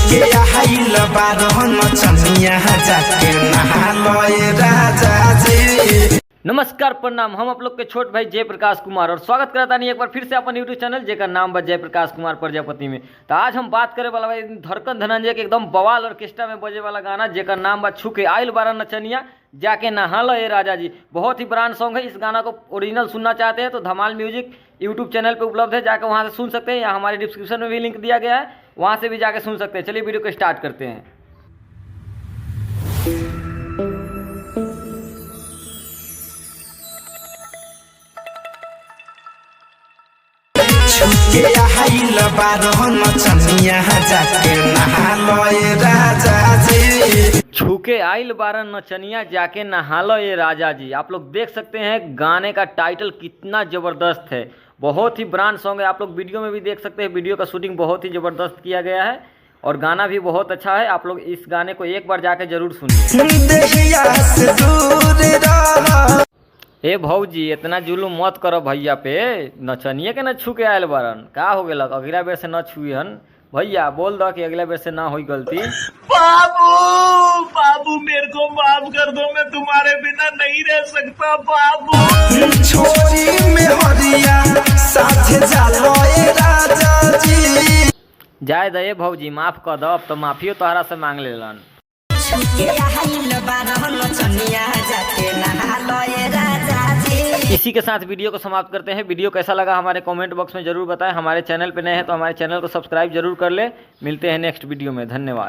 के आइल बारहन चनिया जाके नहा लए राजा जी। नमस्कार प्रणाम, हम आप लोग के छोट भाई जयप्रकाश कुमार और स्वागत करता नहीं एक बार फिर से अपन यूट्यूब चैनल जेकर नाम बा जयप्रकाश कुमार प्रजापति में। तो आज हम बात करे वाला भाई धड़कन धनंजय के एकदम बवाल ऑर्केस्ट्रा में बजे वाला गाना जेकर नाम बा छुके आइल बारह नचनिया जाके नहा लो ये राजा जी। बहुत ही ब्रांड सॉन्ग है। इस गाना को ओरिजिनल सुनना चाहते हैं तो धमाल म्यूजिक यूट्यूब चैनल पे उपलब्ध है, जाकर वहाँ से सुन सकते हैं या हमारे डिस्क्रिप्शन में भी लिंक दिया गया है, वहाँ से भी जाके सुन सकते हैं। चलिए वीडियो को स्टार्ट करते हैं। छुके आइल बारहन चनिया जाके नहा लए राजा जी। छुके आइल बारह नचनिया जाके नहा लो ये राजा जी। आप लोग देख सकते हैं गाने का टाइटल कितना ज़बरदस्त है। बहुत ही ब्रांड सॉन्ग है। आप लोग वीडियो में भी देख सकते हैं, वीडियो का शूटिंग बहुत ही ज़बरदस्त किया गया है और गाना भी बहुत अच्छा है। आप लोग इस गाने को एक बार जाके जरूर सुनिए। ए भौजी इतना जुलूम मत करो भैया पे, नचनिए के न छू के आयल बारन, का हो गया अगला बेर से न छुई हन भैया। बोल दो कि अगला बेर से ना हुई गलती। बाबू बाबू मेरे को माफ कर दो, मैं तुम्हारे बिना नहीं रह सकता बाबू। छोरी में हरिया साथे जालो ए राजा जी। जाए दे भौजी, माफ कर दो, अब तो माफियो तोहरा से मांग लेलन। इसी के साथ वीडियो को समाप्त करते हैं। वीडियो कैसा लगा हमारे कमेंट बॉक्स में जरूर बताएं। हमारे चैनल पे नए हैं तो हमारे चैनल को सब्सक्राइब जरूर कर ले। मिलते हैं नेक्स्ट वीडियो में। धन्यवाद।